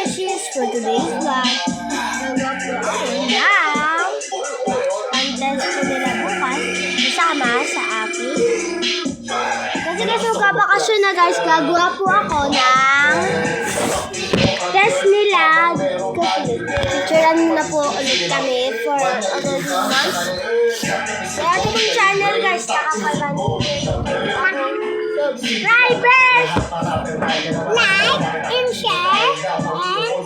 Beshies! For today's vlog, nagawa po ako ng contest ko nila bukas kasama sa akin. Kasi bakasyon na guys, gagawa po ako ng test nila. Kasi picturean na po ulit kami for other months. Kaya ito pong channel guys, nakakalan subscribers, like, and share, and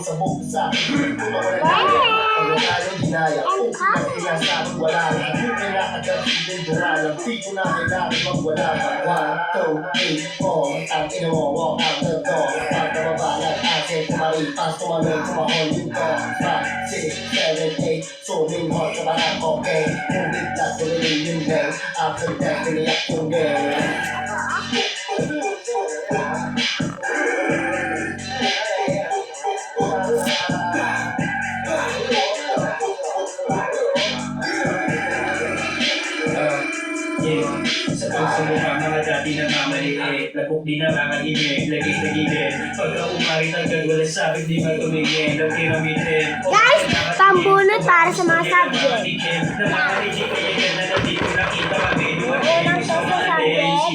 sa pagsubukan mga dati na mamaliit, lapok di na makakimik, lagi-lagigin. Pagka umarit agad, wala sabit di matumigin, nagpiramitin. guys, pambunot para sa mga subject. Nakakarinig kayo na nandito nakita kami. Dumating sa mga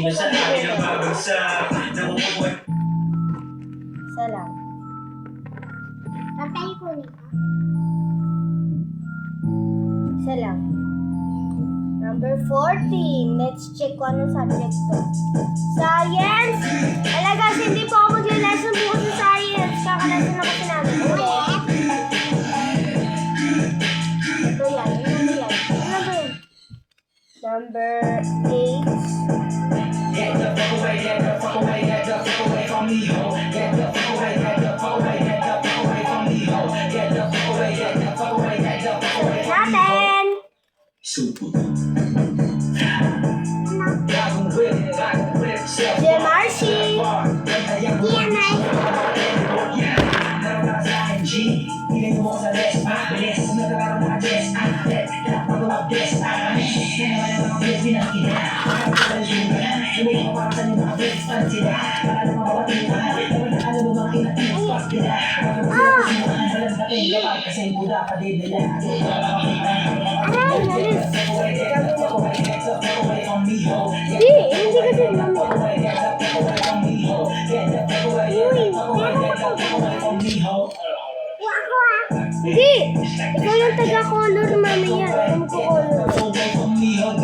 sino sa akin ang babagsak. Nakukuha. Salam. Tatay ko nito. Salam. Number 14. Let's check kung anong subject to. Science! Ala guys, hindi po ako magla-lesson bukas sa science. Kaka-lesson na kasi namin. Ulit. Ito yan. Ano yan? Ano ba yun? Number 8. Get the fuck away, get the fuck away, get the fuck away from me, ho. Get the fuck away, get the fuck away, get the fuck away from me, ho. Get the fuck away, get the fuck away, get the fuck away from me, ho. Natin! Super. Bagong whip, JMRC! DMI! Hindi kasi mamaya. Hindi! Ikaw yung taga-color mamaya. Magko-color.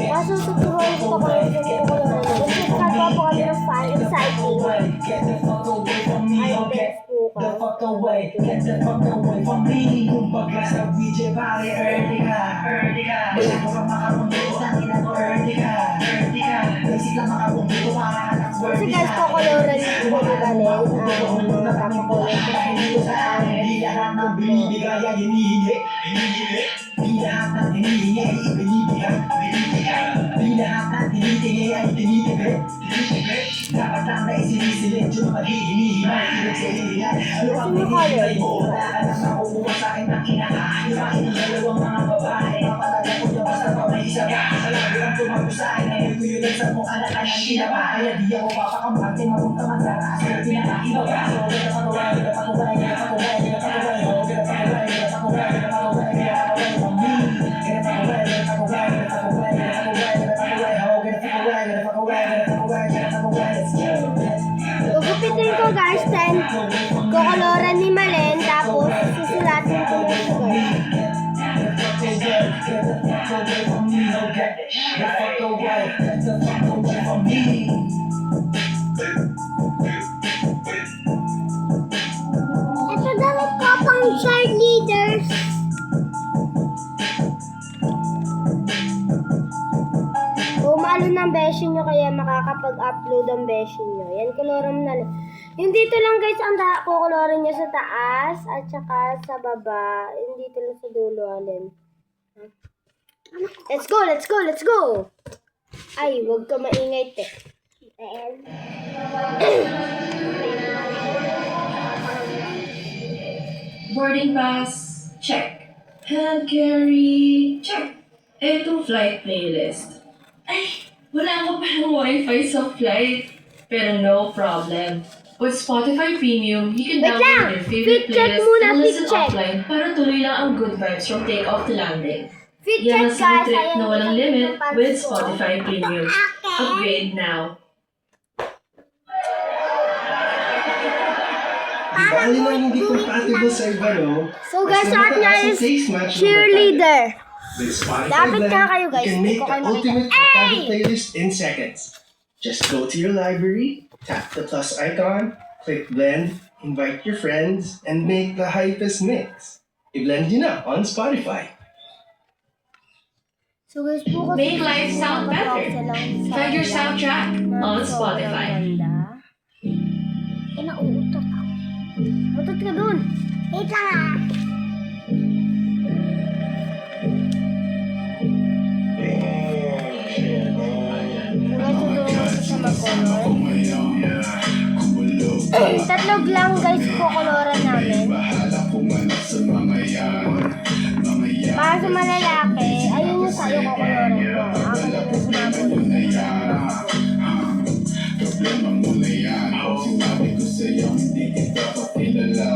Kaso tuturuan ko pa kung ano yung color. Kasi kagawa po kami ng fan. Exciting. Ay, best po ka. The fuck away, get the fuck away from me. Kumbaga sa DJ pare, early ka. Masyado ka makapunto, tangina mo, early ka. Basic lang makapunto, panganak, Kasi guys, kukoloran ko ni Galen. Papakolor ko sa inyo sa amin. Di lahat ng binibigay ay hinihingi. Di lahat ng hinihingi ay ibinibigay. Di lahat ng tinitingi ay tinitibig. Dapat lang na isinisilid yung maghihini-himay. Ano ang hinihintay mo? Wala ka nang makukuha sa akin ng kinakain. Yung aking dalawang mga babae. Kapalaga ko yung basta pa may isa ba? Lagi ang tumago sa akin. Ngayon ko yun sa mong anak ka ng kinaba. Kaya di ako papakamate. Mapunta man sa taas. Kaya pinakaiba ka. So, Gugupitin ko guys, then kukoloran ni Malen, tapos susulatin ko na siya Ito daw ko pang cheerleaders. Umalo ng beshi nyo kaya makakapag-upload ang beshi nyo. Yan, koloran na lang. Yung dito lang guys, ang kukoloran nyo sa taas at saka sa baba. Yung dito lang sa dulo, alin. Let's go! Ay, wag ka maingay, te. Boarding pass, check. Hand carry, check. Eto flight playlist. Ay, wala ko palang wifi sa flight. Pero no problem. With Spotify Premium, you can Wait lang! download your favorite Fit check playlist muna, and fit listen check. offline para tuloy lang ang good vibes from take-off to landing. Fit Yan check ang simple guys, trip ayan na walang yung limit pants with ko. Spotify Premium. Okay. Upgrade now. Bali lang hindi compatible sa iba, no? So guys, Basta suot niya mataas ang is taste match ng cheerleader. barkada. With Spotify Dapat Blend, nga kayo, guys. you can Hindi make ko the kayo makita. ultimate Hey! barkada playlist in seconds. Just go to your library, tap the plus icon, click blend, invite your friends, and make the hypest mix. I-blend yun na on Spotify. So guys, po kasi Make life sound better. Find your soundtrack on Spotify. Eh, nauutot ako. Utot ka dun. Wait lang ah. Tatlog lang guys po koloran namin. Para sa malalaki, ayun yung sa'yo ko koloran ko. Ako na yung sinabi. Problema mo na yan. Sinabi ko sa'yo, hindi kita pakilala.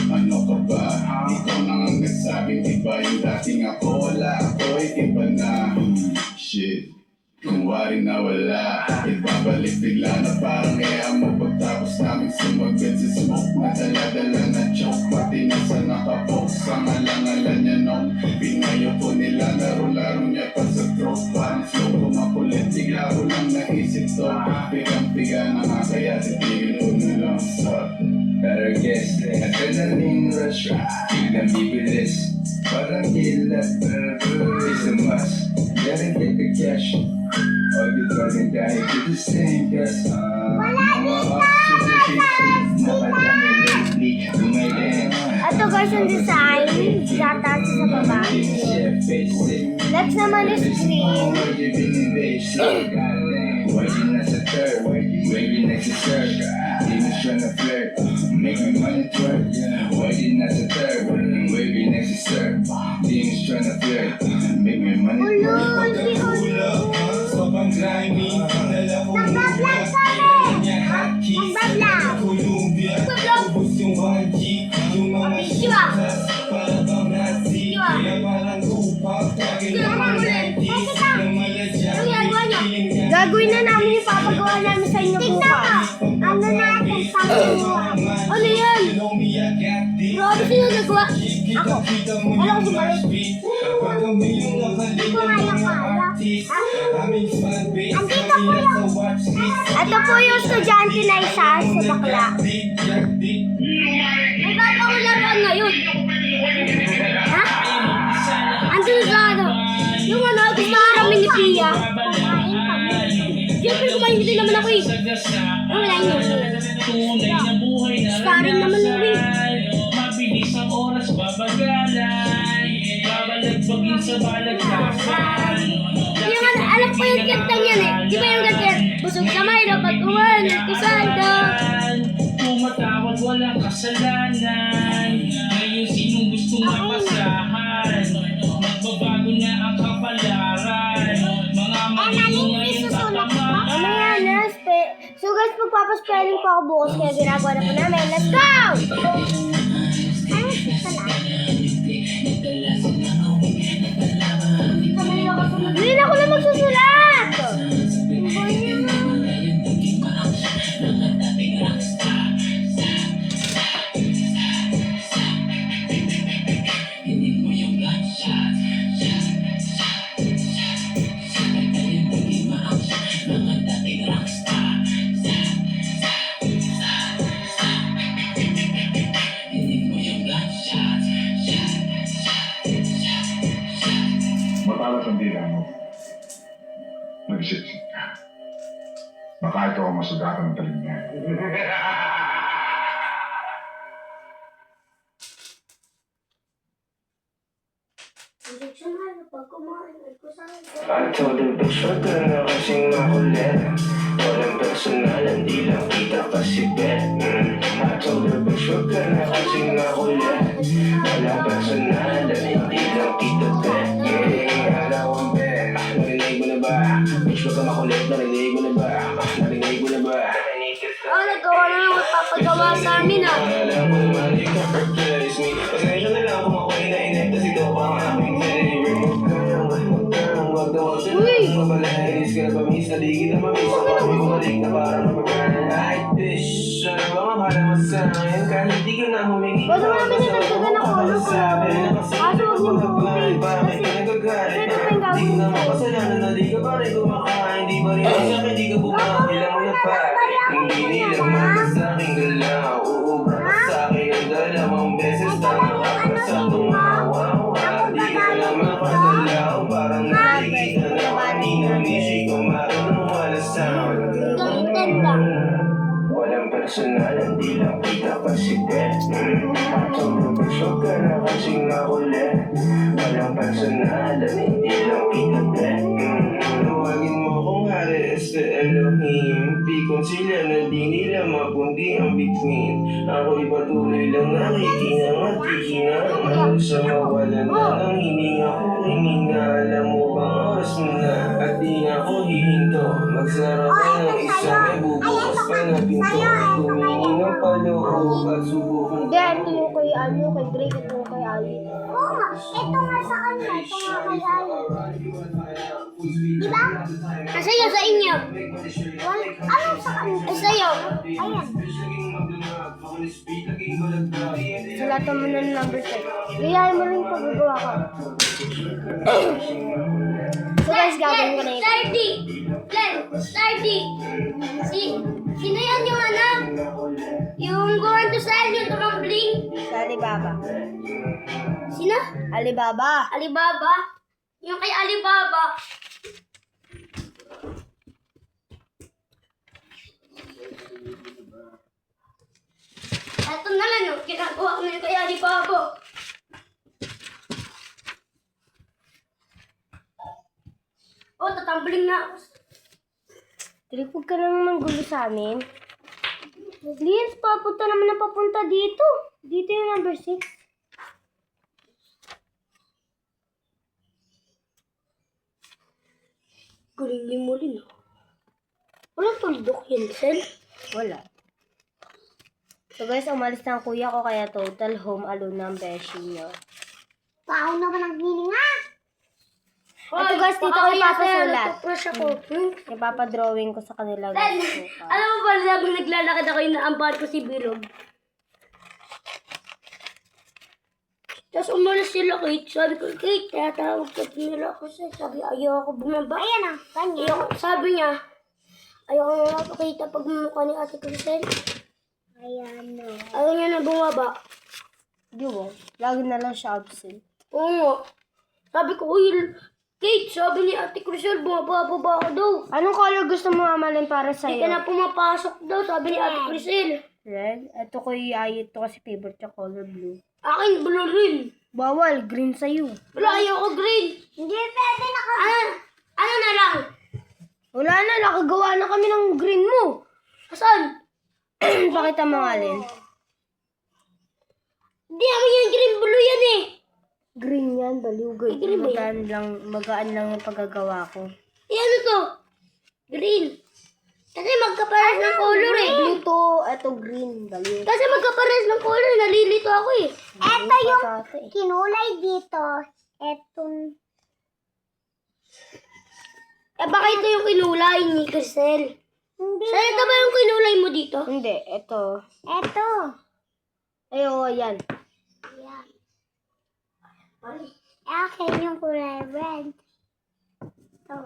Ano ka ba? Ikaw na ang nagsabing iba yung dating ako. Wala ako, iba na. Shit. Kung wari na wala, ibabalik bigla na parang mo. Pagtapos namin sumagot sa smoke na dala-dala na choke. Pati na sa nakapost, ang alang-alan niya nung pinayo ko nila. Laro-laro niya pa sa throat. Parang flow ko makulit, bigla ko lang naisip to. Pigang-piga na nga kaya titigil ko na lang sa better guess, adrenaline rush, biglang bibilis. Parang kilat, is a must. Gotta get the cash. All the dragon guy to the same gas. Ito guys yung design. Gata sa baba. Next naman is green. Waiting as a third, waiting next to third. Demons trying to flirt, make my money twerk. Waiting as a third, waiting next to third. Demons trying to flirt, make my money twerk. Sobrang grimy, dala ko Nagbablog kami! Nagbablog! ubos yung 1G, yung mga Diba? para bang Nazi, Diba? kaya parang tupak, tagin Diba? ng mga 90s, ng maladya, Ano ginagawa niyo? Gagawin na namin yung papagawa namin sa inyo bukas. Ano natin? Pangalawa. Ano yan? Grabe sino nagawa? Ako. Alam ko sumalik. Hindi ko kaya kaya. Andito po yung... Ito po yung estudyante na isa sa bakla. May bago ko laruan ngayon. Ha? Andun sa ano? Yung ano, gusto ko kami ni Pia. Siyempre kumain din naman ako eh. Ano wala yun? Starring naman yun eh. Mabilis ang oras, babagalan. Babalagbagin sa balaglasan. Yung ano, alam ko yung kantang yan eh. Di ba yung ganyan? Busog sa may dapat uwan at kusanda. Tumatawag, walang kasalanan. Ngayon sinong gustong mapasahan? Magbabago na ang kapalaran. Mga malino ngayon tatamaan. Ano yan, Naspe? So guys, magpapaspelling po ako bukas kaya ginagawa na po namin. Let's go! Hindi na ako na magsusulat! Matalas ang dila mo. Nag-isip-isip ka. Baka ito ang masugatan ng talim niya. I told her, bitch, wag ka na kasing makulit. Walang personalan, di lang kita kasi bet. I told her, bitch, wag ka na kasing makulit. Walang personalan, hindi lang kita bet. Yeah, alam ko ang bet. Narinig mo na ba? Bitch, wag ka makulit, narinig mo na ba? Narinig mo na ba? Oh, nagawa na yung kawawa sa amin ah. Alam mo naman, ikaw replace me. Pasensya na lang kung ako'y nainip, kasi ikaw pa ang aking favorite. Huwag na mabalais ka na pamis na di kita mamiss. Ang kami bumalik na parang napagkanan. Ay, fish, ano ba makala mo sa akin? Kahit di ka na humingi. Huwag mo namin natagdagan ng color ko. Kaso huwag niyong pupupage. Bakit ka nagagalit? Di ko na mapasalanan na di ka pa rin kumakain. Di pa rin sa akin, di ka bumabila mo na pa. Hindi nila maganda sa aking galaw. Uubra ka sa akin ang dalawang beses. Tama ka pa sa tumawa. Di ka na makagalaw. Parang nakikita na hindi na mishi ko marunong wala sound. Gamitan lang. Walang personal, hindi lang kita kasi tumulog ka na kasing nakulit. Walang personal, hindi lang kita Tawagin mo kung hari este Elohim. Di kung sila na di nila mapundi ang between. Ako'y patuloy lang nakikinang at kikinang. Sa mawalan na ng hininga ko hininga. Alam mo bang oras mo na at di na ako hihinto. Magsara ka ng isa, may bubukas pa na pinto. Tumingin ang paloob at subukan. Hindi, ito yung kay kay Drake, ito yung kay Ali. Oo nga, ito nga sa kanya, ito nga kay Ali. Diba? Sa'yo, sa inyo. Ano sa kanya? Sa'yo. Ayan. Sulatan mo na ng number 10. Gayahin mo rin paggagawa ko. So guys, gagawin ko na ito. Stardy! Glenn, Stardy! Sino yan yung ano? Yung going to sell, yung tumambling? Sa Alibaba. Sino? Alibaba. Alibaba? Yung kay Alibaba. Ito na lang yung ginagawa ko na yung kay Alibaba. Oh, tatambling na ako. Drake, huwag ka lang manggulo sa amin. Lians, papunta naman na papunta dito. Dito yung number 6. Galing mo rin. Walang tuldok yan, Sel. Wala. So guys, umalis na ang kuya ko kaya total home alone ng beshi niya. Tao naman ang hininga. Ito guys, dito ko ipapasulat. Crush ako. Ipapadrawing ko sa kanila Then, guys. alam mo ba, habang naglalakad ako, inaambahan ko si Birog. Tapos umalis sila, Kate. Sabi ko, Kate, tinatawag ka nila ako sa'yo. Sabi, ayaw ako bumaba. Ayan ah, kanya. Sabi niya, ayaw ko na napakita pag mumukha ni Ate Crisel. Ayan na. Ayaw niya na bumaba. Di ba? Lagi na lang siya absent. Oo nga. Sabi ko, uy, Kate, sabi ni Ate Crisel, bumaba ako daw. Anong color gusto mo amalin para Hindi ka sa'yo? na pumapasok daw, sabi ni Ate Crisel. Red? Ito ko ay ito kasi favorite niya color blue. Akin, blue rin. Bawal, green sa'yo. Wala, ayaw ko green. Hindi pwede na ano na lang? Wala na, nakagawa na kami ng green mo. Asan? Pakita mo nga, Len. Hindi namin yung green, blue yan eh. Green yan, baliw. green ba Magaan lang yung paggagawa ko. Eh ano to? Green. Kasi magkapares ng color eh. Blue to, eto green, baliw. Kasi magkapares ng color, nalilito ako eh. Eto yung kinulay dito. Etong... Eh baka ito yung kinulay ni Crisel. Hindi. Saan ito ba yung kinulay mo dito? Hindi, eto. Eto. Ayo, yan. Yan. Akin yung kulay red. Ito.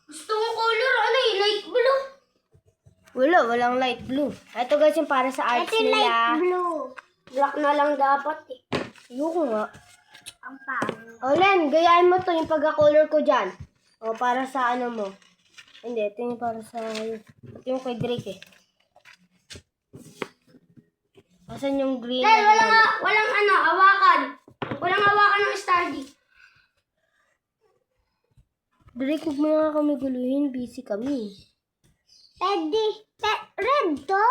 Gusto mong color, ano eh, light blue? Walang light blue. Ito guys yung para sa arts Ito yung light nila. blue. Black na lang dapat eh. Ayoko nga. Ang pangit. O Len, gayahin mo to yung pagka-color ko dyan. O para sa ano mo. Hindi, ito yung para sa... Ito yung kay Drake eh. Asan yung green? Dahil walang ano, hawakan. Walang hawakan ng Stardy. Drake, huwag mo nga kami guluhin. Busy kami. Red to?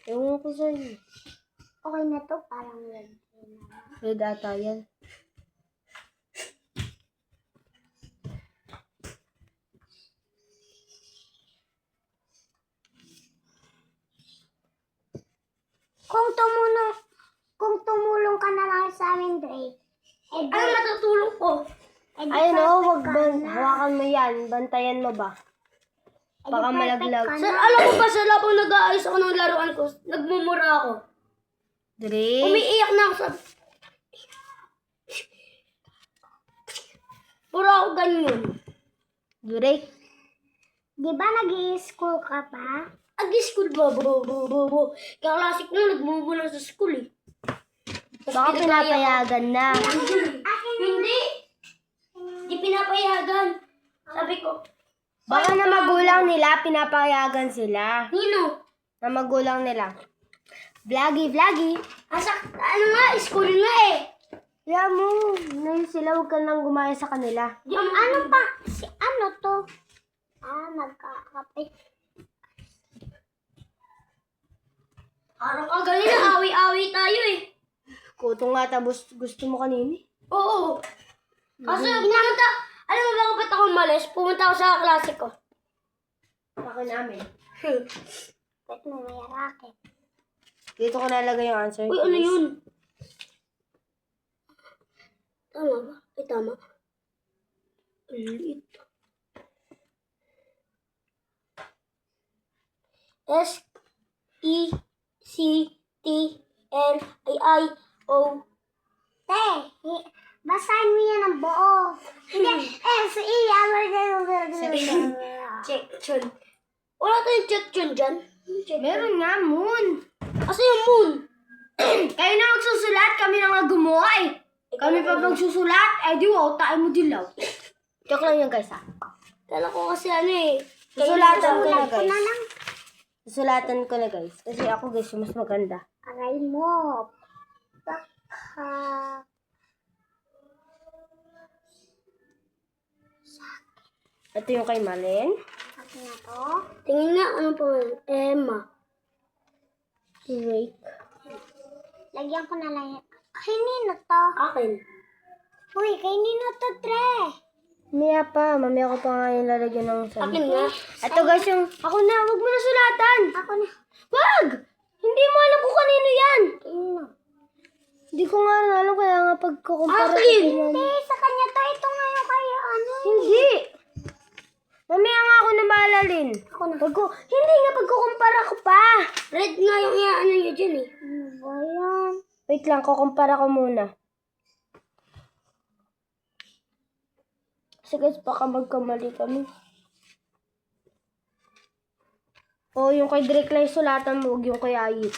Ewan ko sa'yo. Okay na to, parang red. Red ata yan. kung tumulong ka na lang sa amin, Drake. Ano matutulong ko? Ayun o, hawakan mo yan. Bantayan mo ba? Baka malaglag. Sir, alam mo ba, sir, habang nag-aayos ako ng laruan ko, nagmumura ako. Drake. Umiiyak na ako sa... Pura ako ganyan. Drake. Di ba nag-i-school ka pa? Ag-school ba, bro? Kaklase ko nga, nagmumura sa school eh. Baka pinapayagan na. Hindi. Hindi pinapayagan. Sabi ko, Baka na magulang nila, pinapayagan sila. Nino, Na magulang nila. Vloggy. ano nga, school nga eh. Kaya mo, ngayon sila, huwag ka nang gumaya sa kanila. Ano pa? Ano to? Nagkakapit. Araw ka ganyan, awi-awi tayo eh. Kuto nga, tapos gusto mo kanini. Oo. Kasi pumunta, alam mo ba kung ba't ako umalis? Pumunta ako sa klase ko. Baka namin. Ba't mo may racket? Dito ko nalagay yung answer. Uy, ano yun? Tama ba? Ay, tama. Ang liit. S-E-C-T-L-A-I-O. Te, basahin mo yan ng buo. Hindi, S-E, Section. Wala tayong section dyan. Meron nga, Moon. Asa yung moon? Kayo na magsusulat, kami na nga gumawa eh. Kami pa magsusulat, eh di wow, tayo mo dilaw. Joke lang yun guys ha. Kala ko kasi ano eh. Susulatan ko na Ko na guys. lang. Susulatan ko na guys. Kasi ako guys, yung mas maganda. Aray mo. Baka. Ito yung kay Malen. Ako na to. Tingin nga, ano pa man? Emma. Drake. Lagyan ko na lang yan. Kay Nino to. Akin. Uy, kay Nino to, Tre. Mamaya pa. Mamaya ko pa nga yung lalagyan ng Akin sabi. nga. Ito guys yung, ako na, wag mo na sulatan. Ako na. Wag! Hindi mo alam kung kanino yan. Kay Nino. Hindi ko nga alam kaya nga pagkukumpara. Akin! Hindi, sa kanya to. Ito nga yung kayo, ano. Hindi. Mamaya nga ako na maalalin. Ako na. Hindi nga pagkukumpara ko pa. Red nga yung ano yun dyan eh. Ano ba yan? Wait lang, kukumpara ko muna. Kasi guys, baka magkamali kami. O, yung kay Drake lang yung sulatan mo, huwag yung kay Ayit.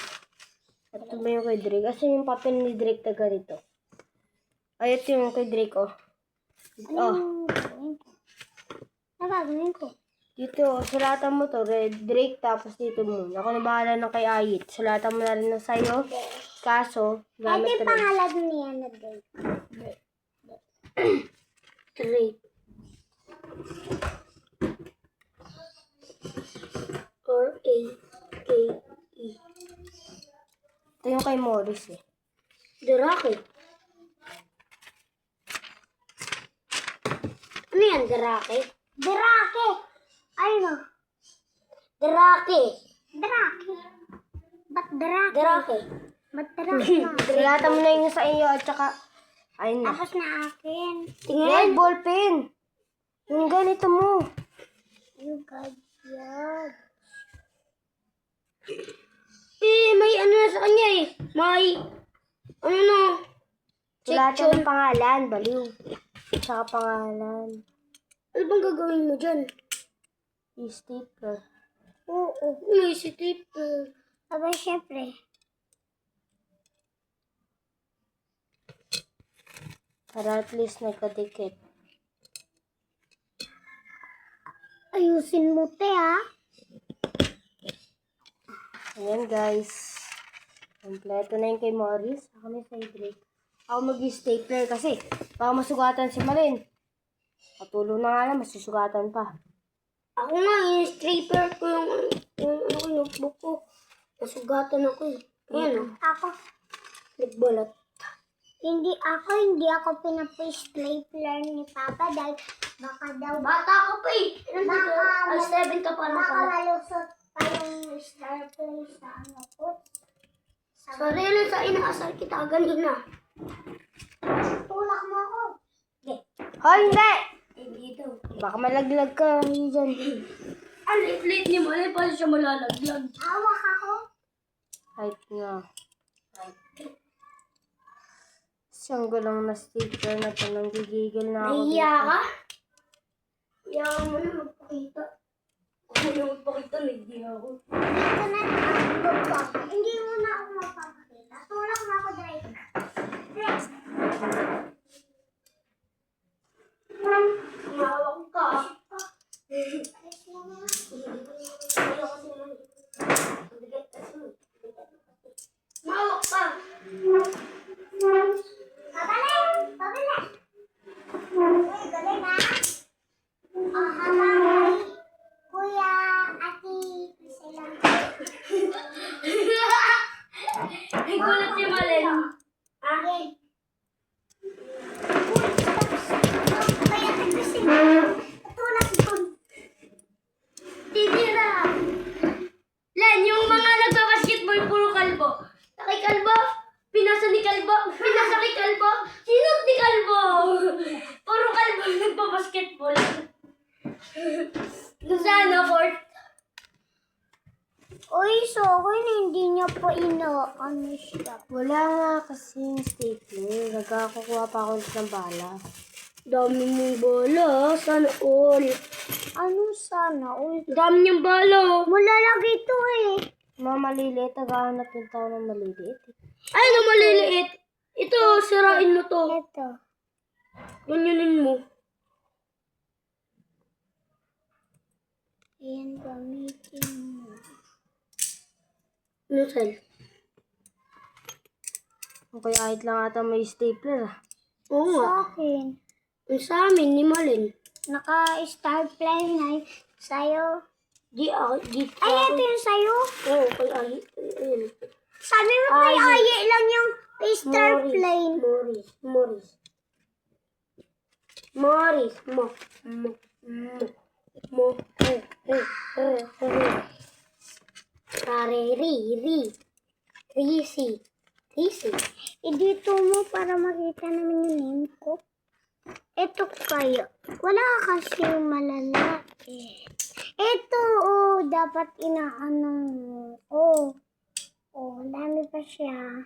Ito ba yung kay Drake? Kasi yung papel ni Drake na ganito. Ayit yung kay Drake, oh. Oh, Ano gagawin ko? dito, sulatan mo to, Drake, tapos dito mo. Ako na bahala ng kay Ayit. Sulatan mo na rin na sa'yo. Kaso, Ito gamit yung rin. pangalan niya na Drake. Drake. R-A-K-E. Ito yung kay Morris, eh. The Rocket. Ano yan, The Rocket? Drake! Ano? The Rocket. Drake. Ba't Drake? The Rocket. Ba't Drake na? Sulatan mo na yung sa iyo at saka, ayun na. Tapos na akin. Tingin. Red ball pen. Yung ganito mo. You got yan. Eh, may ano na sa kanya eh. May, ano na, Sulatan ng pangalan, baliw. Tsaka pangalan. ano bang gagawin mo dyan? I-sticker. Oo, may sitip. Aba, syempre. Para at least nagkadikit. Ayusin mo, te, ha? Ayan guys. Kompleto na yung kay Morris. Ako na sa Drake. Ako mag-stapler kasi baka masugatan si Malin. Patulo na nga lang, masusugatan pa. Ako nga, yung stripper ko yung notebook ko. Nasugatan ako eh. Ayan o, Ako, nagbalat. hindi ako pinapa-stapler ni Papa dahil baka daw, Bata ka pa eh. Ay, 7 ka pa na baka pala. malusot pa yung stapler sa ano ko. Sarili sa inaasar kita ganina. Tulak mo ako. Hoy, hindi! Hindi daw. Baka malaglag ka dyan. Ang liit-liit ni Malay, paano siya malalaglag? Hawak ako. Kahit nga. Siyang gulong na sticker na ito. Nanggigigil na ako Nahiya ka? Hiya mo na magpakita. Ako na magpakita, nahiya ako. Ito na ang hindi mo na ako magpapakita. Tulak mo ako, Drake. Drake. Mahawak ka. Alis mo na. Mahawak ka. Pabalik! Pabalik! Uy, galing ha? Habang kay Kuya, Ate, sila. May gulat si Malen. Okay. Kaya kasi, tulak doon. Titira. Len, yung mga nagbabasketball, puro kalbo. Kay Kalbo, pinasa ni Kalbo, pinasa kay Kalbo, sinot ni Kalbo. Puro Kalbo nagbabasketball. Doon sa ano, court. Uy, so hindi niya pa ano siya. Wala nga kasing stapler. Nagkakukuha pa ako ng bala. Dami mong bala, sana all. Ano sana? Uy, Dami niyang bala. malalagay ito eh. Mga maliliit. Naghahanap yung tao ng maliliit. Ay, na maliliit. Ito, sirain mo to. Ito. Ganyanin mo. Ayan, gamitin mo. Ano, Sel? Kung kaya kahit lang ata may stapler ah. Oo nga. Sa akin. Yung sa amin, ni Malen. Naka-star play na sa'yo. Di Ay, ito yung sa'yo. Oo, kay Ahi. Ayun. Sabi mo kay Aye lang yung star plane. Morris. Risi. Dito mo para makita namin yung name ko. Ito kayo. Wala kasi malalaki. Ito, dapat inaano mo. Dami pa siya.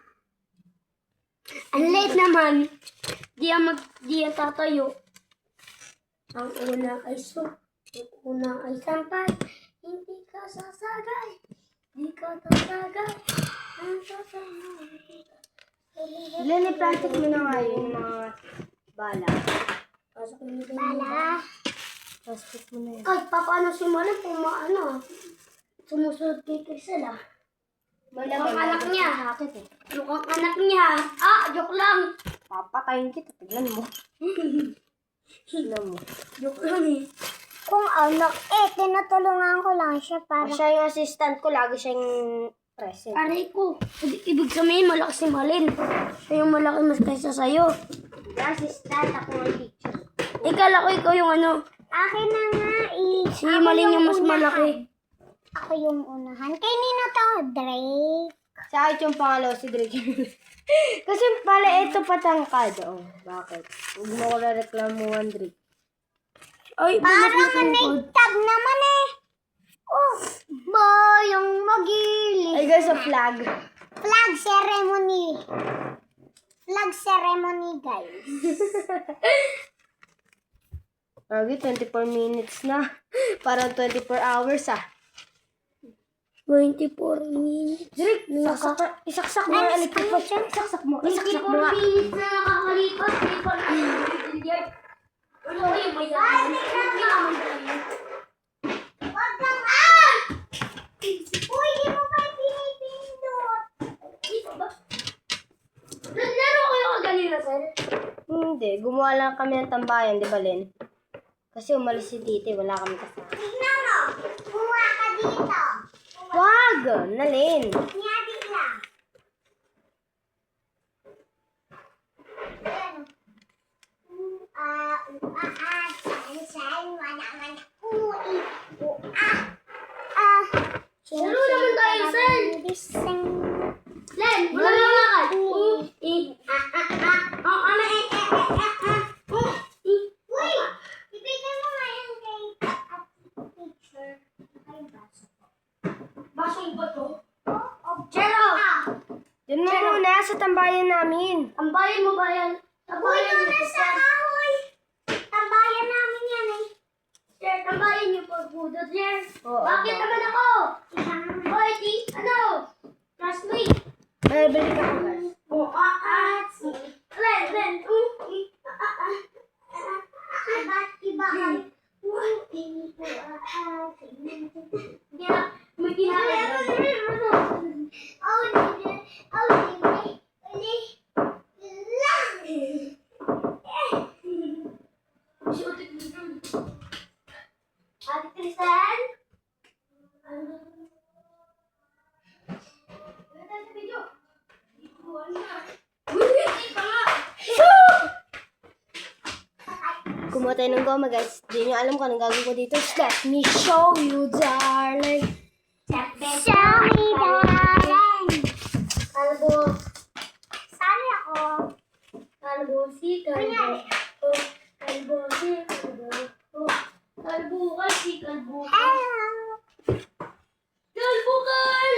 Ang late naman. Di yan tatayo. Ang una ay ang una ay sampay. Hindi ka sasagay. Di ka tasagay. Ang sasagay. Ilan i-plastic mo na nga yung mga bala. Pasok mo na Bala. Plastic mo na yan. kahit pa paano si Malen kung sumusunod kay Crisel ah. Mukhang anak niya. Sakit eh. Mukhang anak niya. Joke lang. Papatayin kita. Tignan mo. Tignan mo. Joke lang eh. Kung anak, tinutulungan ko lang siya para... Siya yung assistant ko. Lagi siyang present. Aray ko. Ibig sabihin malaki si Malen. Siya yung malaki mas kaysa sa'yo. Assistant. Ako ang teacher. Ikala ko ikaw yung ano. Akin na nga Si Ako Malen yung mas unahan. malaki. Ako yung unahan. Kay Nino to, Drake. Sa akin yung pangalaw si Drake. Kasi pala ito patangkad. Oh, bakit? Huwag mo ko na reklamuhan, Drake. Ay, Parang nagtag naman eh. Yung magili. Ay, guys, sa flag. Flag ceremony. Flag ceremony, guys. Lagi, 24 minutes na. Parang 24 hours, ah. 24 minutes. Drake, isaksak mo yung electric pot siya. Isaksak mo. Isaksak mo nga. 24 minutes na nakakalipas. Di pa na yung ano kayo ba yan? Wag kang Uy, di mo pa pinipindot. Dito ba? Naglaro kayo kaganina, sir? Hindi, gumawa lang kami ng tambayan, di ba, Len? Kasi umalis si Titi, wala kami kasama. Tignan mo. Kuha ka dito. Wag! Nalin! Nyati lang. Laro naman tayo, sir. Len, namin. Tambayan mo ba yan? Tambayan Uy, niyo doon po sa kahoy. Tambayan namin yan eh. Sir, tambayan niyo po budot, sir. Oo, Bakit oo. naman ako? Hoy, di, ano? Classmate. Balik ako guys. Len. Ba't iba kayo? May kinakain. Si Utik dito. Ate Tristan? Kumuha tayo ng goma guys. Hindi nyo alam kung anong gagawin ko dito. Let me show you, darling. Show me, darling. Kalbo. Sali ako. Kalbo si kalbo. Kunyari. Oh, kalbo si kalbo. Oh, kalbo si kalbo. Hello. Kalbo kal!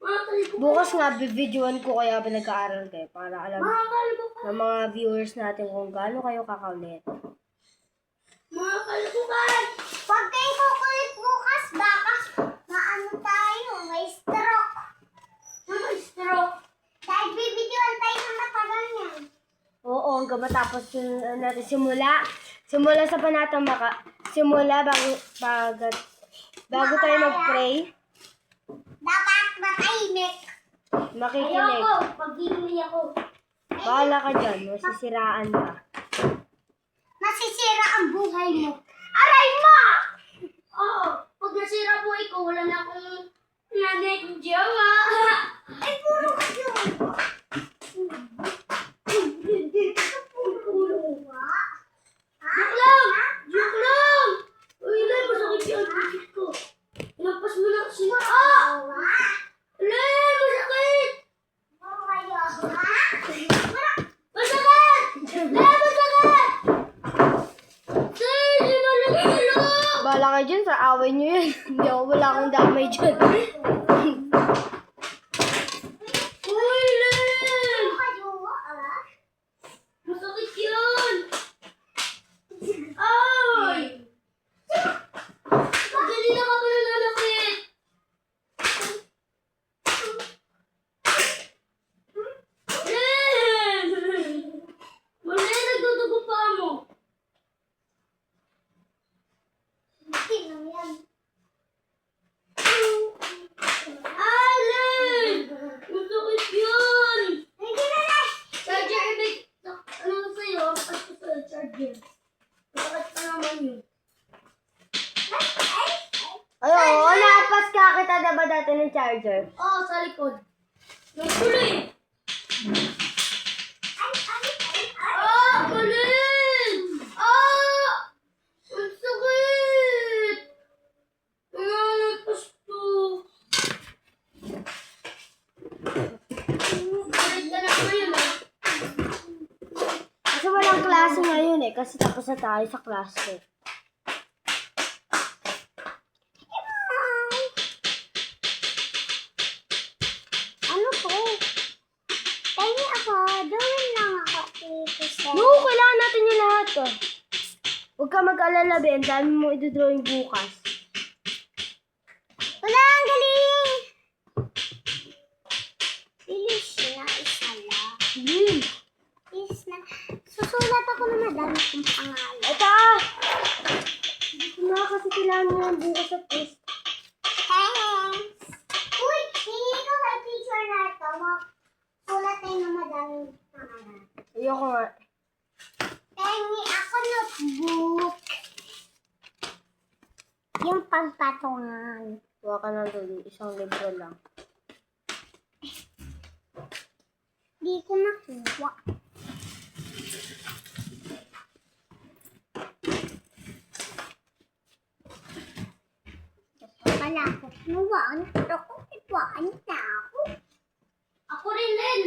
Mga kalbo. Bukas nga, bibidyoan ko kaya pinag-aaral kayo para alam Mga kalbo kal. ng mga viewers natin kung gaano kayo kakaulit. Mga kalbo kal. Pag kayo kukulit bukas, baka maano tayo, may stroke. Mga stroke. Dahil bibidyoan tayo ng matagal niyan. Oo, hanggang matapos yung natin simula. Simula sa panatambaka. Simula bago tayo mag-pray. Dapat matahimik. Makikinig. Ayoko. Pag-iingay ako. Bahala ka dyan. Masisiraan ka. Masisira ang buhay mo. Aray mo! Oo. Pag nasira buhay ko, wala na akong nanay kong jowa. Ay, puro ka yun. Joke lang! Joke lang! Uy, Len, masakit yung bibig ko. Inampas mo na kasi. Ah! Len, masakit! Masakit! Len, masakit! Sir, sinulong-ulong! Bahala ka dyan sa away nyo yun. Hindi ako wala akong damay dyan. Uy, Len! Masakit yun! Ay! Kanina ka pa nananakit! Len! Mali, nagdudugo pa mo. Len! Masakit yun! Charger, ibig, ano sa'yo? Pakas ko sa'yo, charger. Masakit pa naman yun. Ay, oo, napas ka kita diba dati ng charger? Oo, sa likod. Nagtuloy! Ah! Malin! Ah! Ang sakit! Pasto! Sakit ka na ngayon, ah. Kasi walang klase ngayon eh. Kasi tapos na tayo sa klase. Ano to? Kaya ako, doon lang ako dito sa... No, kailangan natin yung lahat oh. Huwag ka mag-alala, Ben. Dami mo idodrawing bukas. Wala, ang galing! Bilis na, isa lang. Bilis na. Susulat ako na madami kong pangalan. Ito ah! Hindi ko na kasi kailangan mo yung bukas at test. Thanks! Uy, hindi ko kay teacher na ito. Sulat tayo na madaming pangalan. Ayoko nga. Pengi ako notebook. Yung pangpatungan. Huwag ka na doon. Isang libro lang. Di ko nakuha. Wala ko. Nuwaan. Ako, ituwaan na ako. Ako rin, Len!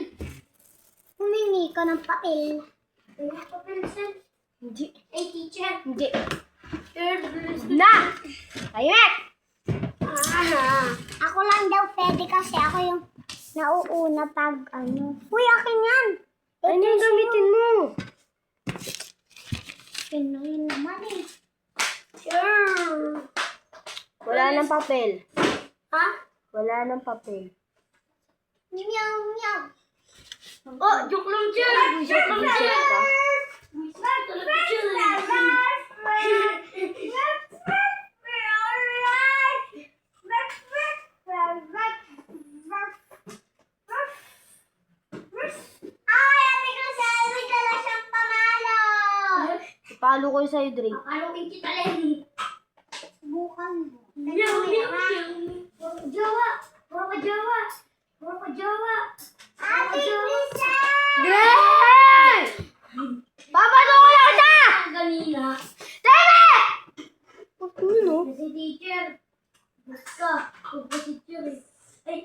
Humingi ka ng papel. Wala pa pencil. Hindi. Hey, teacher. Hindi. Sir, bilis Na! Tahimik! Ako lang daw pwede kasi ako yung nauuna pag ano. Uy, akin yan! Ano yung gamitin mo? Pinoy naman eh. Sure. Wala nang papel. Ha? Wala nang papel. Meow, meow. Oh, joke lang dyan. Joke lang dyan. Ay, ate ko sa may dala siyang pamalo. Ipalo ko sa'yo, Drake. Aluin kita lang. Subukan mo. Meow, meow, meow. Puro ka jowa. Puro ka jowa. Puro ka jowa. Ate Krisa! Drake! Papalo ko lang siya! Kanina. Ano? Si teacher. Basta. Huwag pa teacher eh. Ay.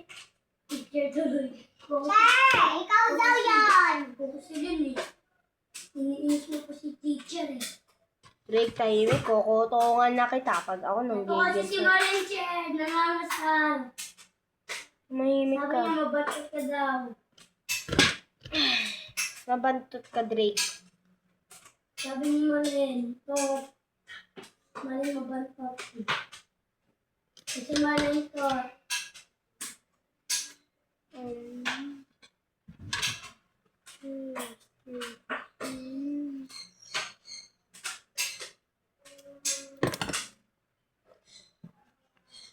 Teacher tuloy. Ikaw daw yan. Focus yun eh. Iniinis mo pa si teacher eh. Drake, tahimik. Kukutungan na kita pag ako nang Ito kasi si gigil. Valentin. Nangangasal. Mahimik Sabi ka. niya mabatot ka daw. Mabantot ka, Drake. Sabi ni Malen. To. Malen mabantot. Kasi Malen to.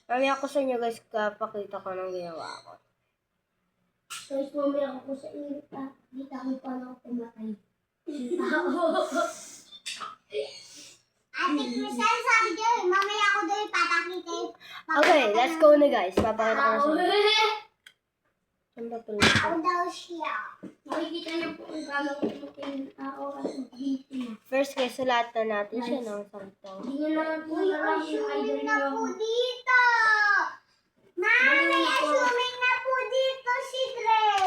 Mamaya ako sa inyo guys, kapakita ko ng ginawa ko. Guys, mamaya ako sa init ah. Dito ako paano ako pumatay. Ate Crisel, sabi niyo, mamaya ako daw ipatakitin. Okay, let's go na guys. Papakita ko na sa inyo. Saan ba pala? Ako daw siya. Makikita niyo po kung gano'n ko makin oras ng hinti. First guys, sulatan natin siya ng saktang. Hindi niyo naman po alam yung idol niyo. Na po dito! Ma'am, may assuming na po dito si Dre.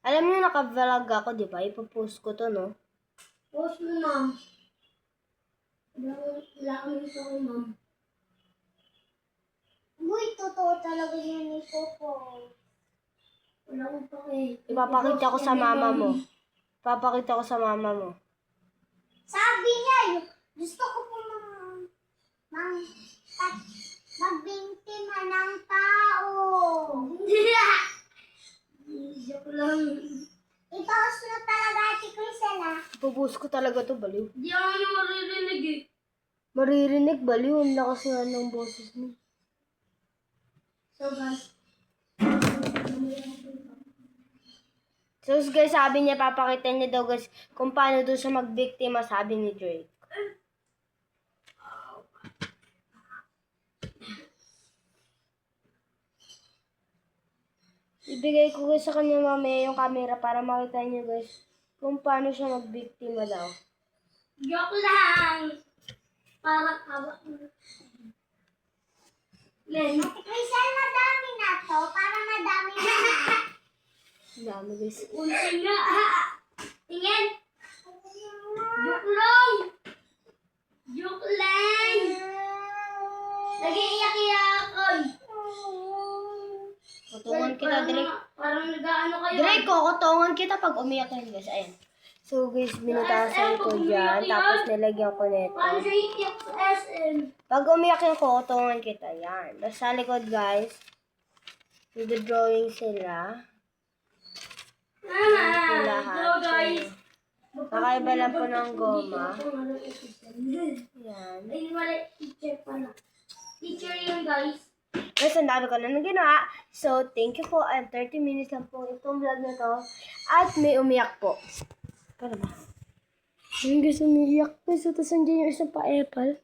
Alam niyo naka-vlog ako, di ba? Ipopost ko to, no? Post mo, ma'am. Wala kami ito kay ma'am. Uy, totoo talaga yun ito po. Wala ko pa eh. Ipapakita ko sa mama mo. Ipapakita ko sa mama mo. Sabi niya, gusto ko po magbintima ng tao. Joke lang. Ipaos na talaga, Ate Crisel, ah. Ipopost ko talaga to, baliw. Di ako nyo maririnig eh. Maririnig, baliw. Ang lakas nga ng boses mo. So, guys. So guys, sabi niya, papakita niya daw guys kung paano doon siya magbiktima, sabi ni Drake. Ibigay ko guys sa kanya mamaya yung camera para makita niyo guys kung paano siya magbiktima daw. Joke lang. Parang hawak mo. Len. Ate Crisel, madami na to. Para madami na. Ang dami guys. Unti nga. Tingin. Joke lang. Joke lang. Nag-iiyak-iyakan. Kutungan kita, Drake. Parang nag-ano kayo. Drake, kutungan kita pag umiyak yan guys. Ayan. So guys, binutasan ko dyan. Tapos nilagyan ko nito. Paano siya iiyak sa SM? Pag umiyak yung kutungan kita, yan. Tapos sa likod guys, drawing sila. Yung lahat. Hello guys. Kakaiba lang po ng goma. Yan. Ay, mali. Teacher pala. Teacher yun guys. Guys, ang dami ko na nang ginawa. So, thank you po. And 30 minutes lang po itong vlog na to. At may umiyak po. Para ba? Yung guys, umiyak po. So, tapos nandiyan yung isang pa-apple.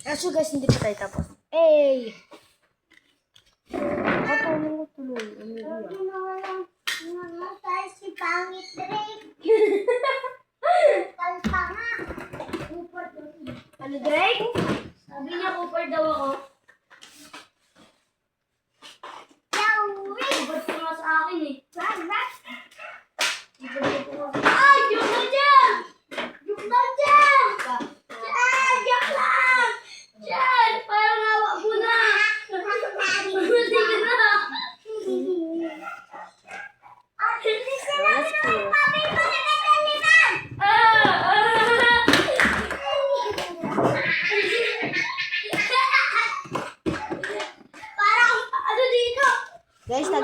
Actually guys, hindi pa tayo tapos. Hey! Katulong ko tuloy. Umiiyak. Tayo si Pangit Drake. Kalpa nga. Upad daw. Ano, Drake? Sabi niya upad daw ako. Upad ko nga sa akin eh. Ay! Joke lang dyan! Joke lang dyan! Joke lang! Dyan! Parang awa mo na!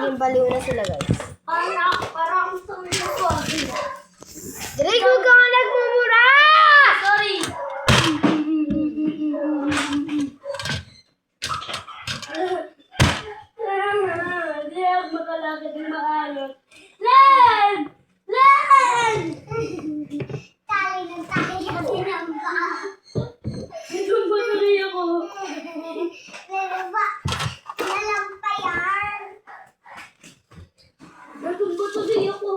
naging baliw na sila, guys. Parang sabi ko. Drake, huwag ka nga nagmumura! Sorry. Hindi ako makalakad ng maayos. Len! Len! Tali ng tali ang sinamba. Ito ba tuloy ako? Nalampayan. Natumba tuloy ako.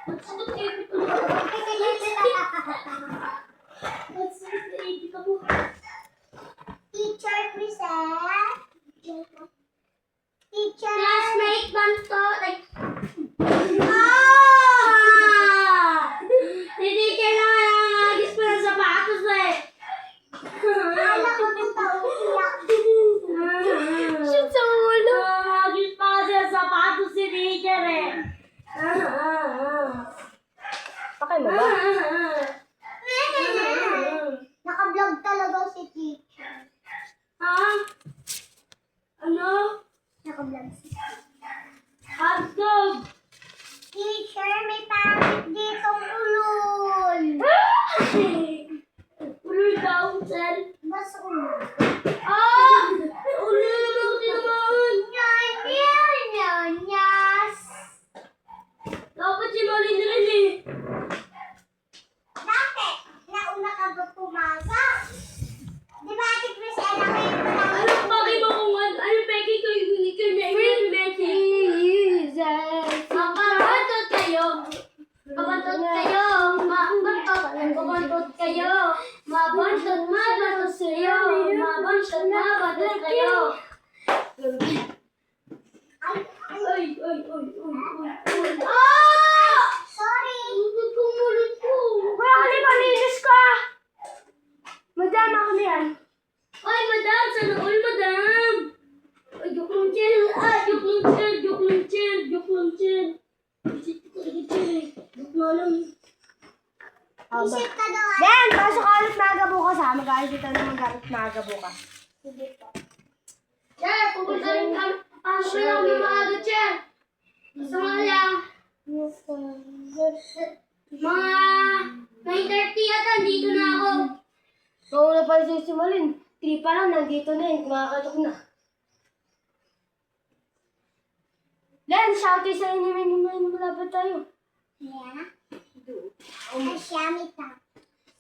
Magsakot kayo ito. Magsakot kayo ito mo. Teacher, present. Teacher. Classmate man to. Like, si teacher na nangagis pa ng sapatos eh. Alam ko kung tauiyak. Shoot sa ulo. Nangagis pa kasi ng sapatos si teacher eh. Pakay mo ba? Naka-vlog talaga si teacher. Ha? Ano? Naka-vlog si teacher. Hotdog! Teacher, may pangit ditong ulol. Ulol daw, sir. Basta ulol. Ah! Ulol naman ako naman. Nyas! Dapat si Malin rin eh. Bakit? Nauna ka ba pumasok? Di ba Ate Chris, alam mo yung pala? Ano bakit mo kung ano peki ko yung Mabantot kayo. Mabantot kayo. Mabantot kayo. Mabantot kayo. Mabantot kayo. Ay. Ah! Sorry. Kumulot ko. Kuya, kali panilis ka! Madam, ako na yan. Ay, madam. Sana all, madam. Ay, joke lang, chill. Joke lang, chill. Isip ko ulit, chill. Joke nga lang. Isip ka daw. Ben, pasok ka ulit maaga bukas ha. Mag-aalis dito na mag-aalis maaga bukas. Sir, pupunta rin kami. Pasok lang ng maaga, sir. Basta nga lang. Mga 9:30 yata, dito na ako. Mauna pa rin si Malin. 3 pa lang, nandito na yun. Kumakatok na. Len, shouty sa inyo. May malapit tayo. Yeah. Ay, siyami ta.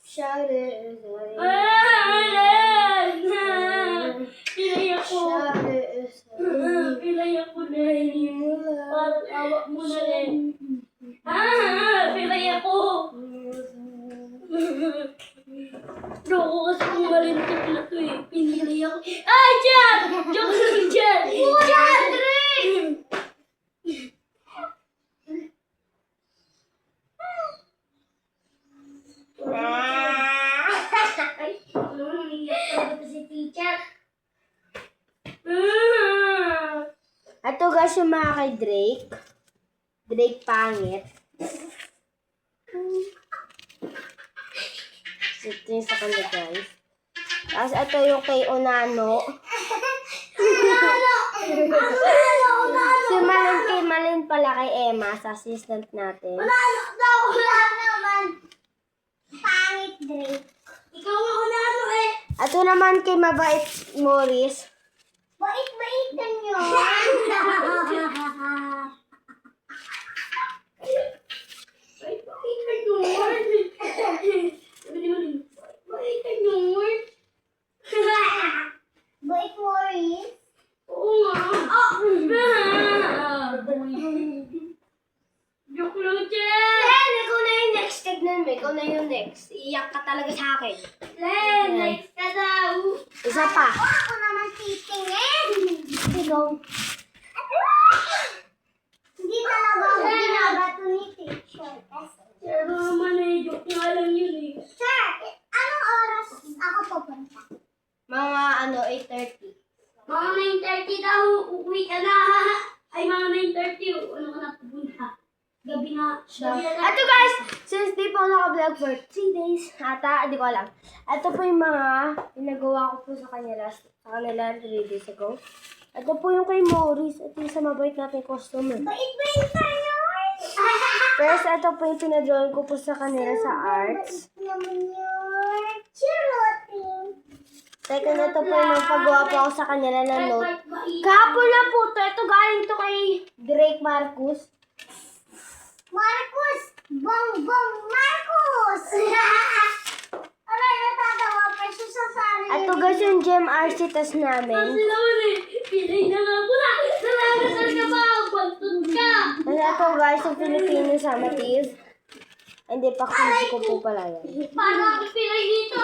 Shouty. Pilay ako. Pilay ako na parang awa mo na rin. Pilay ako. Loko kasi kung malintik na to eh. Pinilay ako. Ay, Jan! Joke lang, Jan! Jan! Ay, iyak talaga si teacher. Ato guys yung mga kay Drake. Drake pangit. Ito yung sa kanya guys. Tapos ito yung kay Onano. Si Malin kay Malin pala kay Emma sa assistant natin. Wala naman. Pangit, Drake. Ikaw nga unano eh. Ato naman kay Mabait Morris. Bait-baitan nyo. Bait-baitan nyo. Bait-baitan nyo. Bait Morris? Oo nga. Joke lang, Jen. Len, ikaw na yung next. Tignan mo, ikaw na yung next. Iyak ka talaga sa akin. Len, next ka daw. Isa pa. Ako naman titingin. Ikaw. Hindi talaga ako binabato ni teacher. Pero naman eh, joke nga lang yun eh. Sir, anong oras ako pupunta? Mga 8:30. Mga 9:30 daw, uuwi ka na. Ay, mga 9:30, ano ka na pupunta? Gabi na. Gabi na. Ito guys, since di po ako naka-vlog for 3 days, ata, di ko alam. Ito po yung mga pinagawa ko po sa kanila 3 days ago. Ito po yung kay Morris. Ito yung sa mabait natin customer. Bait-bait ka yun. First, ito po yung pinadrawing ko po sa kanila sa arts. Naman yun. Chiroting. Second, ito po yung paggawa po ako sa kanila ng note. Kahapon lang po to. Ito galing to kay Drake Marcus. Marcus! Bongbong Marcus! Aray, natatawa pa siya sa sarili. Ito guys yung gem RC test namin. Pilay na nga po na. Nalagasal ka ba? Bantun ka. And ito guys yung Filipino summative. Hindi pa kasi ko po pala yan. Paano ako pilay dito?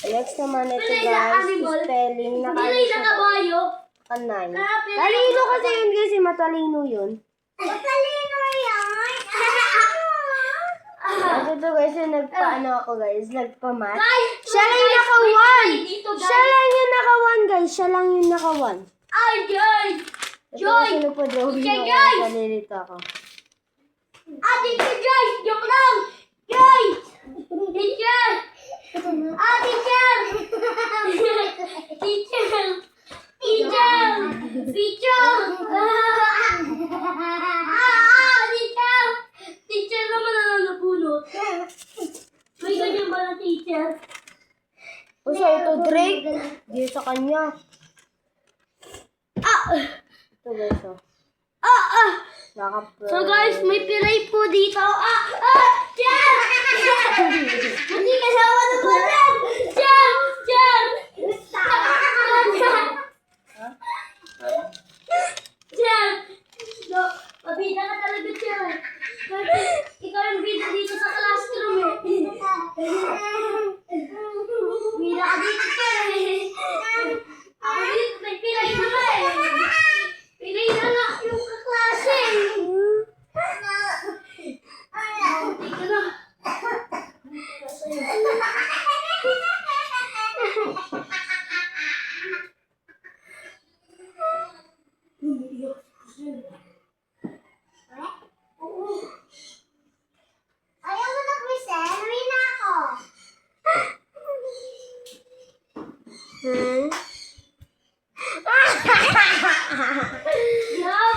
Next naman ito Pilay na guys, animal. spelling na Pilay na kabayo. kanay. Talino kasi yun guys, matalino yun. Matalino yan. At ito guys, yung nagpaano ako guys, nagpamat. Guys, Siya lang yung naka 1! dito Siya guys. lang yung naka 1 guys, siya lang yung naka 1. Ay, guys. Ito Joy! kasi nagpa-drawing Okay, ako, guys! nalilito ako. Teacher Joyce, joke lang. Joyce! Teacher! Teacher! Teacher! Teacher! Teacher! Teacher! Teacher naman ang napulot. May ganyan ba na teacher? O siya, ito Drake. Dito sa kanya. Ito guys, oh. So guys, may pilay po dito. Cher! Hindi kasama na po lang! Cher! Cher! Cher! No, mabida ka talaga, Cher. Ikaw yung bida dito sa classroom eh. Bida ka dito, Cher. Ako dito, may pilay na ka eh. Pilay na nga yung kaklase. Hindi ka na. Ayaw mo na, Crisel. Uwi na ako.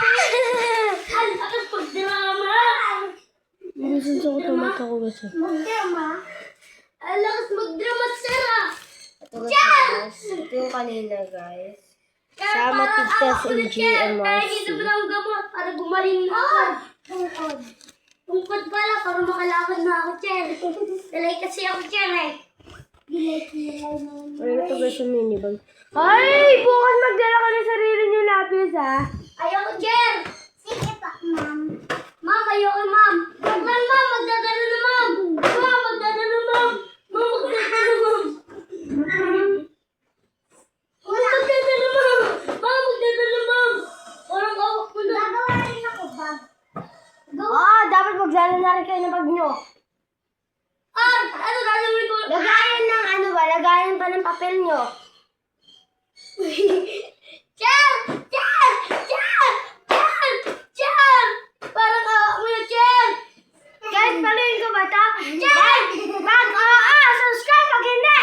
Ang lakas pagdrama. Gusto ko tomato ko guys. Magdrama. Ang lakas magdrama, sir ah. Ito guys, ito yung kanina guys. Kaya Sama parang tigtas ako in ulit, sir. Kaya GMRC. hindi mo ng gamot para gumaling na ako. Tungkod. Tungkod pala para makalakad na ako, sir. Dalay kasi ako, sir eh. Gilay-gilay naman. Ano ito guys yung minibag? Ay! Bukas magdala ka ng sarili niyo lapis ha. Ayoko, sir. Sige pa, ma'am. Ma'am, ayoko, ma'am. Huwag lang, ma'am. Magdadala na, ma'am. Ma'am, magdadala, ma'am. Ma'am, magdadala, ma'am. Magdadala, ma'am. Ma'am, magdadala, ma'am. Parang awak mo na. Gagawa rin ako, bag. Dapat magdala na rin kayo ng bag nyo. Ano gagawin ko? Lagayan ng ano ba? Lagayan pa ng papel nyo. Char! Char! Char! Char! Char! Parang awak mo na, Char. Guys, paluin ko ba ito? Guys, subscribe pag hindi!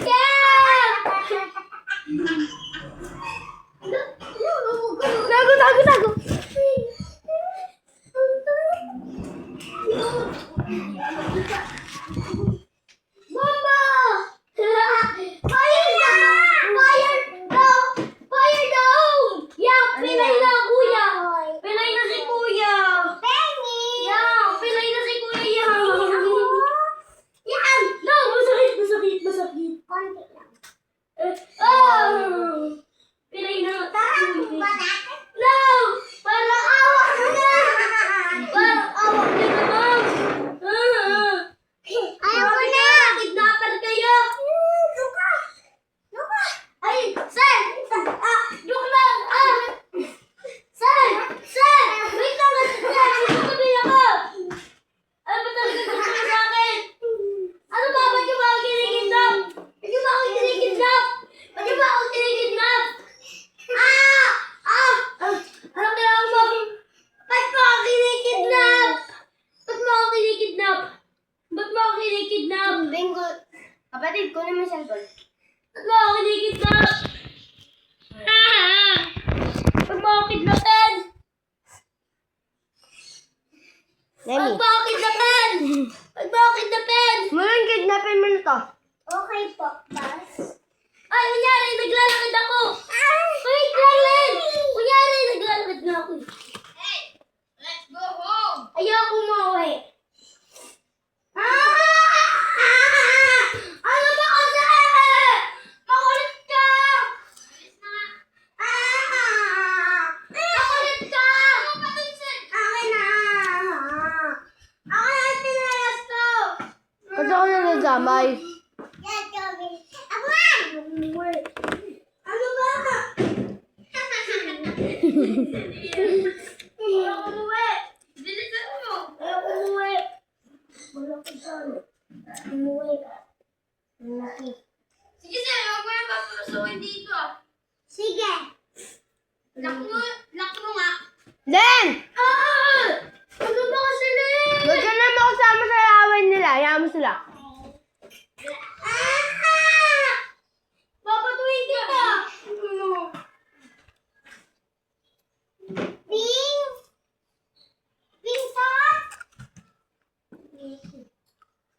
Char! Tago! Bomba! Fire down! Fire down! Fire down! Yeah, pilay na, kuya! Pilay na si kuya! Penny! Yeah, pilay na si kuya! Yan! No! Masakit! Konti lang. Pilay na! Parang ba natin? No! Parang awak mo na! Parang awak niyo na, ma'am! Ayaw ko na! Kidnapper kayo! Luka! Luka! Ay, sir! Joke lang! Sir! Sir! Wait lang kasi, sir! Dito kami ako! Ano ba talaga gusto mo sa akin? Ano ba? Ba't yung ba ako kinikidnap? Ba't yung ba ako kinikidnap? Ba't yung ba ako kinikidnap? Ano kailangan mo? Ba't mo ako kinikidnap? Ba't mo ako kinikidnap? Ba't mo ako kinikidnap? Bingo. Kapatid, kunin mo yung cellphone. Ba't mo ako kinikidnap? Demi. Huwag mo ako kidnapin! Huwag mo ako kidnapin! Mulan, kidnapin mo na to. Okay po, pass. Ay, kunyari, naglalakad ako! Wait lang, Len! Kunyari, naglalakad na ako. Hey, let's go home. Ayoko umuwi. Ano ba kasi? Makulit ka! Alis na nga. Makulit ka! Akin na! Akin na tinalas ko! Kasi ako na nagdamay. Let's go, baby. Ako nga. Umuwi. Ano ba? Ayoko umuwi. Bilisan mo. Ayoko umuwi. Wala ko saan. Umuwi. Laki. Sige, sir. Huwag mo na papapasukin dito. Sige. Lock mo nga. Len! Ano ba kasi, Len? Huwag ka na makasama sa away nila. Hayaan mo sila. Papatuwin kita. Ping! Ping top!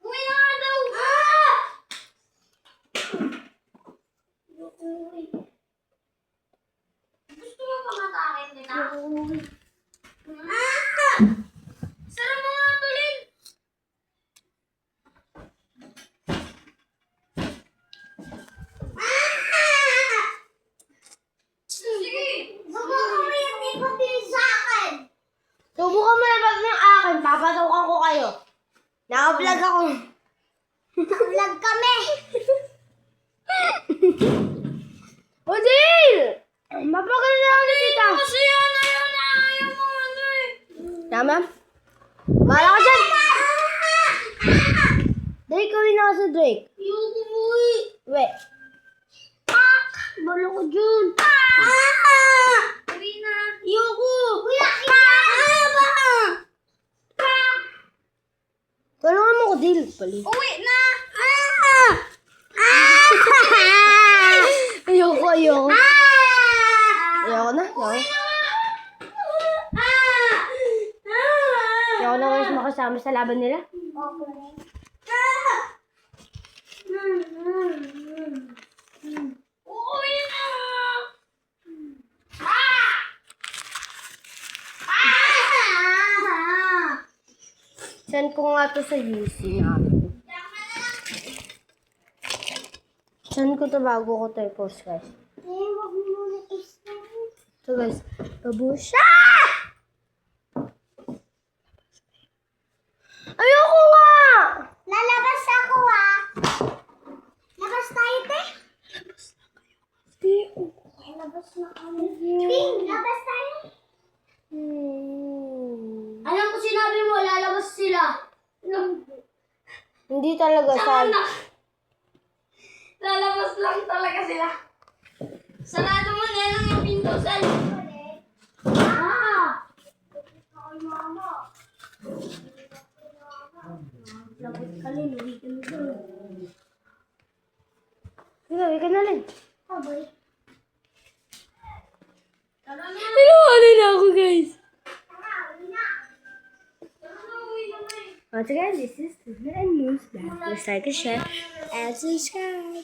Uwi na nga daw! Gusto mo pamatakin kita? Sara mo nga tulin! Sige! Subukan mo yung nipotin sa akin! Subukan mo labas ng akin. Papatukan ko kayo. Naka-vlog ako. Vlog kami! Odil! Mapakita ako ni tita. Kasi yan, ayaw mo ano eh! Tama? Wala ka dyan. Drake, kawin na ako sa Drake. Ayoko umuwi. Wait. Bala ko dyan. Uwi na! Ayoko. Kuya, ano ba? Tulungan mo ko, Dil. Pali. Uwi na! Ayoko. Ayoko na. Ayoko na guys makasama sa laban nila. Uwi na! Send ko nga to sa UC namin. Send ko to bago ko to i-post guys. Huwag mo muna i-start. So guys, babusha! Ayoko nga! Lalabas ako Labas tayo, te. Labas na kami. Ping, labas tayo. Alam ko sinabi mo, lalabas sila. Hindi talaga sa... Lalabas lang talaga sila. Sarado mo na lang yung pinto, Sal. Ay, mama. Labas ka rin, uwi ka na doon. Sige, ka na rin. Aboy. Tinuhanin na ako guys. Once again, this is Susan and Moon's back. Please like and share and subscribe.